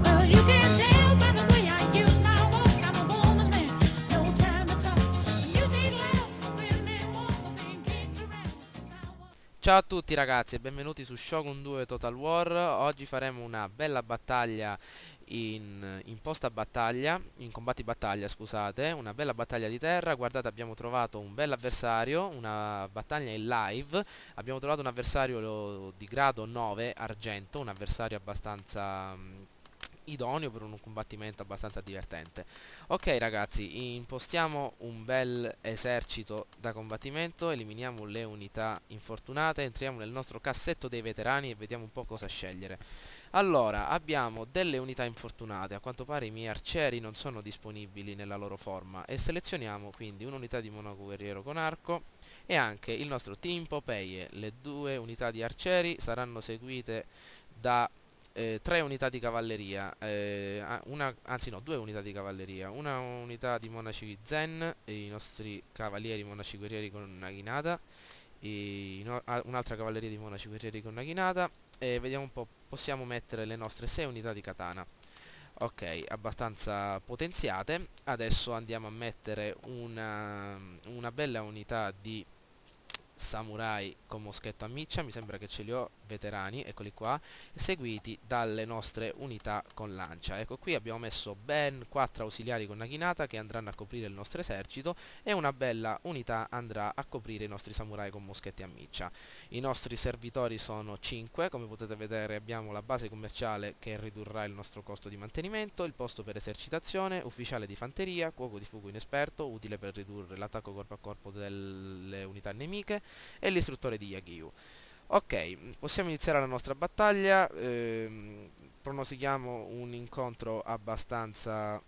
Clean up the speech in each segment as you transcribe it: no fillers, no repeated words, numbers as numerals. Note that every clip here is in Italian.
Well, you can tell by the way I use my walk. I'm a woman's man, no time to talk. The music loud, women walk, being kicked around since I was. Ciao a tutti ragazzi e benvenuti su Shogun 2 Total War. Oggi faremo una bella battaglia in posta battaglia, in combatti battaglia scusate, una bella battaglia di terra. Guardate, abbiamo trovato un bel avversario, una battaglia in live. Abbiamo trovato un avversario di grado 9 argento, un avversario abbastanza idoneo per un combattimento abbastanza divertente. Ok ragazzi, impostiamo un bel esercito da combattimento, eliminiamo le unità infortunate, entriamo nel nostro cassetto dei veterani e vediamo un po' cosa scegliere. Allora, abbiamo delle unità infortunate, a quanto pare i miei arcieri non sono disponibili nella loro forma e selezioniamo quindi un'unità di monaco guerriero con arco e anche il nostro team Popeye. Le due unità di arcieri saranno seguite da 3 unità di cavalleria, anzi no, 2 unità di cavalleria, una unità di monaci zen, i nostri cavalieri monaci guerrieri con naginata, un'altra cavalleria di monaci guerrieri con naginata e vediamo un po', possiamo mettere le nostre 6 unità di katana. Ok, abbastanza potenziate. Adesso andiamo a mettere una bella unità di samurai con moschetto a miccia, mi sembra che ce li ho veterani, eccoli qua, seguiti dalle nostre unità con lancia. Ecco qui abbiamo messo ben 4 ausiliari con naginata che andranno a coprire il nostro esercito e una bella unità andrà a coprire i nostri samurai con moschetti a miccia. I nostri servitori sono 5, come potete vedere abbiamo la base commerciale che ridurrà il nostro costo di mantenimento, il posto per esercitazione, ufficiale di fanteria, cuoco di fuoco inesperto, utile per ridurre l'attacco corpo a corpo delle unità nemiche, e l'istruttore di Yagyu. Ok, possiamo iniziare la nostra battaglia. Pronostichiamo un incontro abbastanza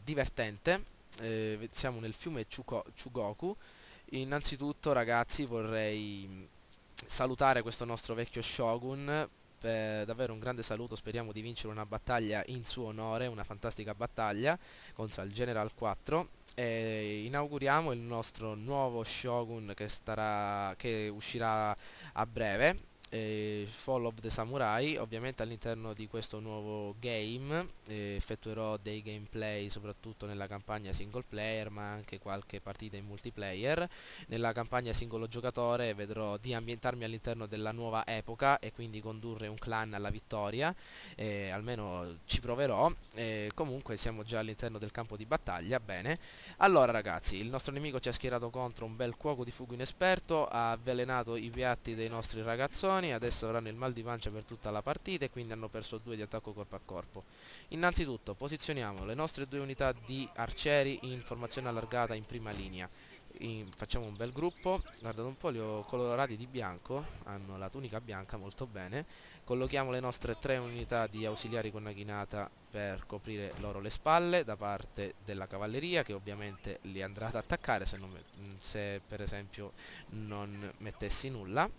divertente. Siamo nel fiume Chugoku. Innanzitutto ragazzi vorrei salutare questo nostro vecchio shogun, davvero un grande saluto, speriamo di vincere una battaglia in suo onore, una fantastica battaglia contro il General 4 e inauguriamo il nostro nuovo shogun che uscirà a breve, Fall of the Samurai. Ovviamente all'interno di questo nuovo game effettuerò dei gameplay soprattutto nella campagna single player ma anche qualche partita in multiplayer. Nella campagna singolo giocatore vedrò di ambientarmi all'interno della nuova epoca e quindi condurre un clan alla vittoria, almeno ci proverò. Comunque siamo già all'interno del campo di battaglia. Bene, allora ragazzi, il nostro nemico ci ha schierato contro un bel cuoco di fuoco inesperto, ha avvelenato i piatti dei nostri ragazzoni, adesso avranno il mal di pancia per tutta la partita e quindi hanno perso 2 di attacco corpo a corpo. Innanzitutto posizioniamo le nostre 2 unità di arcieri in formazione allargata in prima linea. Facciamo un bel gruppo, guardate un po', li ho colorati di bianco, hanno la tunica bianca, molto bene. Collochiamo le nostre 3 unità di ausiliari con naginata per coprire loro le spalle da parte della cavalleria, che ovviamente li andrà ad attaccare se per esempio non mettessi nulla.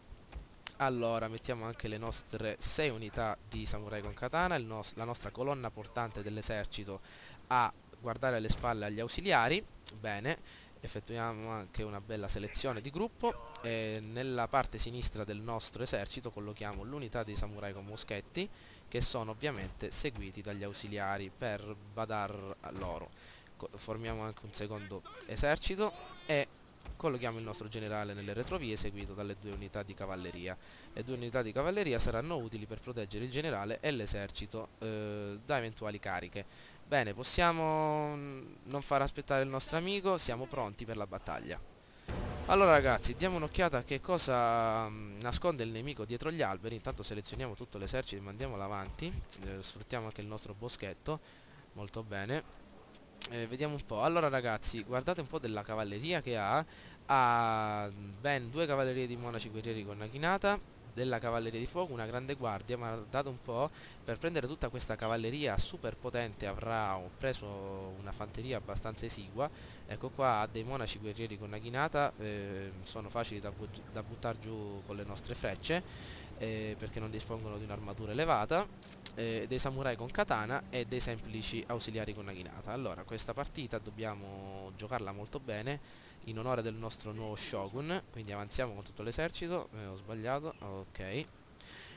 Allora mettiamo anche le nostre 6 unità di samurai con katana, la nostra colonna portante dell'esercito a guardare alle spalle agli ausiliari. Bene, effettuiamo anche una bella selezione di gruppo e nella parte sinistra del nostro esercito collochiamo l'unità dei samurai con moschetti, che sono ovviamente seguiti dagli ausiliari per badar a loro. Formiamo anche un secondo esercito e collochiamo il nostro generale nelle retrovie seguito dalle 2 unità di cavalleria. Le 2 unità di cavalleria saranno utili per proteggere il generale e l'esercito da eventuali cariche. Bene, possiamo non far aspettare il nostro amico, siamo pronti per la battaglia. Allora ragazzi, diamo un'occhiata a che cosa nasconde il nemico dietro gli alberi. Intanto selezioniamo tutto l'esercito e mandiamolo avanti, sfruttiamo anche il nostro boschetto, molto bene. Vediamo un po'. Allora ragazzi, guardate un po' della cavalleria che ha ben 2 cavallerie di monaci guerrieri con naginata, della cavalleria di fuoco, una grande guardia, ma guardate un po', per prendere tutta questa cavalleria super potente avrà preso una fanteria abbastanza esigua. Ecco qua, ha dei monaci guerrieri con naginata, sono facili da buttare giù con le nostre frecce, perché non dispongono di un'armatura elevata, dei samurai con katana e dei semplici ausiliari con naginata. Allora, questa partita dobbiamo giocarla molto bene in onore del nostro nuovo shogun, quindi avanziamo con tutto l'esercito. Ho sbagliato, ok.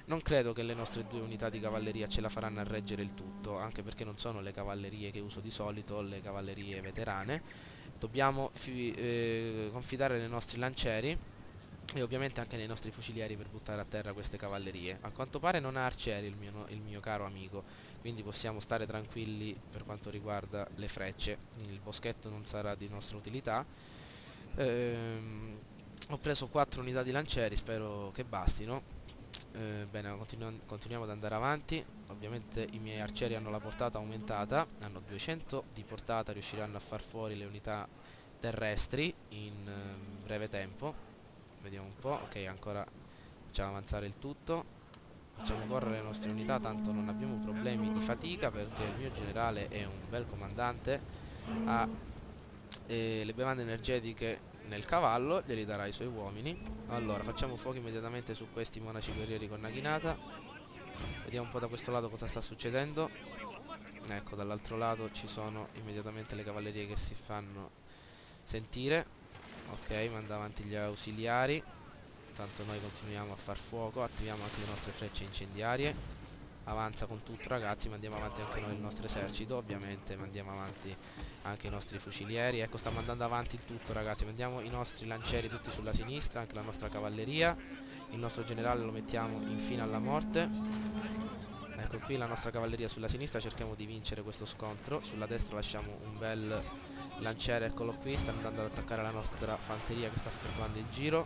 Non credo che le nostre due unità di cavalleria ce la faranno a reggere il tutto, anche perché non sono le cavallerie che uso di solito, le cavallerie veterane. Dobbiamo confidare nei nostri lancieri e ovviamente anche nei nostri fucilieri per buttare a terra queste cavallerie. A quanto pare non ha arcieri il mio caro amico, quindi possiamo stare tranquilli per quanto riguarda le frecce. Il boschetto non sarà di nostra utilità. Ho preso 4 unità di lancieri, spero che bastino. Bene, continuiamo ad andare avanti. Ovviamente i miei arcieri hanno la portata aumentata, hanno 200 di portata, riusciranno a far fuori le unità terrestri in breve tempo. Vediamo un po', ok, ancora facciamo avanzare il tutto, facciamo correre le nostre unità, tanto non abbiamo problemi di fatica perché il mio generale è un bel comandante, ha le bevande energetiche nel cavallo, glieli darà ai suoi uomini. Allora facciamo fuoco immediatamente su questi monaci guerrieri con Naginata. Vediamo un po' da questo lato cosa sta succedendo. Ecco, dall'altro lato ci sono immediatamente le cavallerie che si fanno sentire. Ok, manda avanti gli ausiliari. Tanto noi continuiamo a far fuoco, attiviamo anche le nostre frecce incendiarie. Avanza con tutto ragazzi, mandiamo avanti anche noi il nostro esercito, ovviamente mandiamo avanti anche i nostri fucilieri. Ecco, sta mandando avanti il tutto ragazzi, mandiamo i nostri lancieri tutti sulla sinistra, anche la nostra cavalleria. Il nostro generale lo mettiamo infine alla morte. Ecco qui la nostra cavalleria sulla sinistra, cerchiamo di vincere questo scontro. Sulla destra lasciamo un bel lanciere, eccolo qui, sta andando ad attaccare la nostra fanteria che sta effettuando il giro.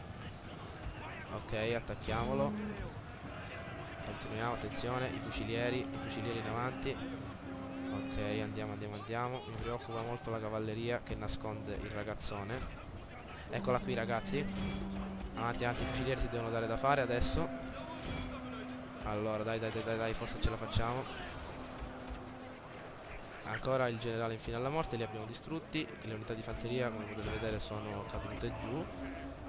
Ok, attacchiamolo. Continuiamo, attenzione, i fucilieri in avanti. Ok, andiamo. Mi preoccupa molto la cavalleria che nasconde il ragazzone. Eccola qui ragazzi. Avanti, i fucilieri si devono dare da fare adesso. Allora, dai, forse ce la facciamo. Ancora il generale infine alla morte, li abbiamo distrutti. Le unità di fanteria, come potete vedere, sono cadute giù.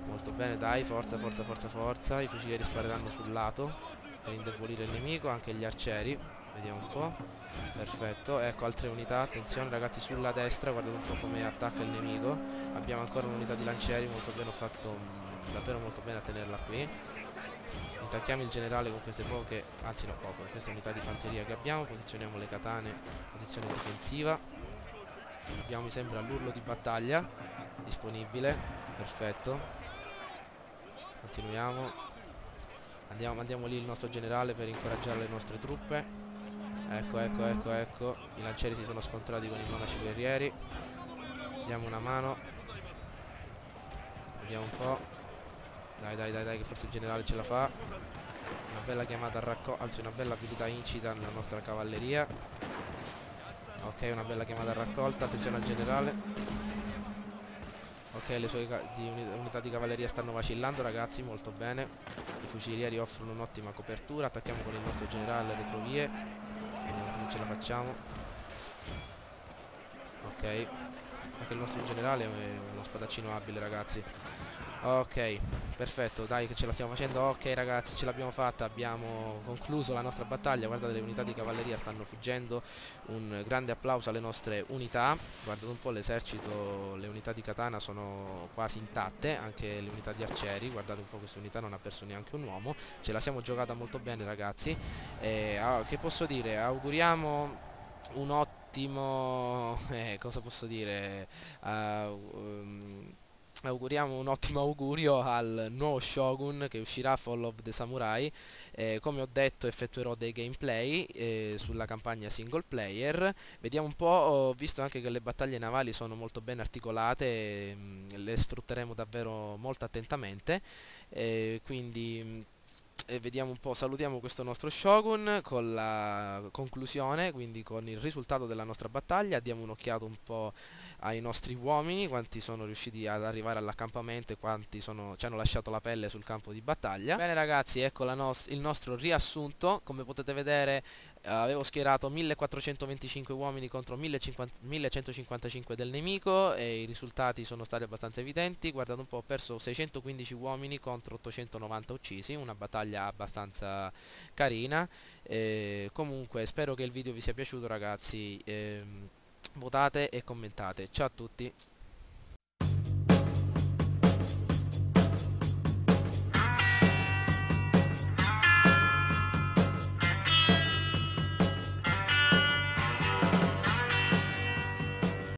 Molto bene, dai, forza. I fucilieri spareranno sul lato per indebolire il nemico, anche gli arcieri. Vediamo un po'. Perfetto, ecco altre unità, attenzione ragazzi sulla destra, guardate un po' come attacca il nemico. Abbiamo ancora un'unità di lancieri, molto bene, ho fatto davvero molto bene a tenerla qui. Attacchiamo il generale con queste poche, anzi no poco, con queste unità di fanteria che abbiamo. Posizioniamo le katane in posizione difensiva. Abbiamo mi sembra l'urlo di battaglia disponibile. Perfetto. Continuiamo. Mandiamo lì il nostro generale per incoraggiare le nostre truppe. Ecco. I lancieri si sono scontrati con i monaci guerrieri. Diamo una mano. Vediamo un po'. Dai, che forse il generale ce la fa. Una bella chiamata a raccolta, anzi una bella abilità incita nella nostra cavalleria. Ok, una bella chiamata a raccolta. Attenzione al generale. Ok, le sue unità di cavalleria stanno vacillando ragazzi, molto bene. I fucilieri offrono un'ottima copertura. Attacchiamo con il nostro generale alle retrovie. Vediamo se ce la facciamo. Ok, anche il nostro generale è uno spadaccino abile ragazzi. Ok, perfetto, dai che ce la stiamo facendo. Ok ragazzi, ce l'abbiamo fatta, abbiamo concluso la nostra battaglia. Guardate, le unità di cavalleria stanno fuggendo. Un grande applauso alle nostre unità. Guardate un po' l'esercito, le unità di katana sono quasi intatte, anche le unità di arcieri. Guardate un po', questa unità non ha perso neanche un uomo. Ce la siamo giocata molto bene ragazzi. Che posso dire? Auguriamo un ottimo... cosa posso dire? Auguriamo un ottimo augurio al nuovo Shogun che uscirà, Fall of the Samurai. Come ho detto effettuerò dei gameplay sulla campagna single player. Vediamo un po', ho visto anche che le battaglie navali sono molto ben articolate, le sfrutteremo davvero molto attentamente, quindi vediamo un po', salutiamo questo nostro Shogun con la conclusione, quindi con il risultato della nostra battaglia. Diamo un'occhiata un po' ai nostri uomini, quanti sono riusciti ad arrivare all'accampamento e quanti ci hanno lasciato la pelle sul campo di battaglia. Bene ragazzi, ecco il nostro riassunto. Come potete vedere avevo schierato 1425 uomini contro 1155 del nemico e i risultati sono stati abbastanza evidenti. Guardate un po', ho perso 615 uomini contro 890 uccisi, una battaglia abbastanza carina. Comunque spero che il video vi sia piaciuto ragazzi. Votate e commentate. Ciao a tutti.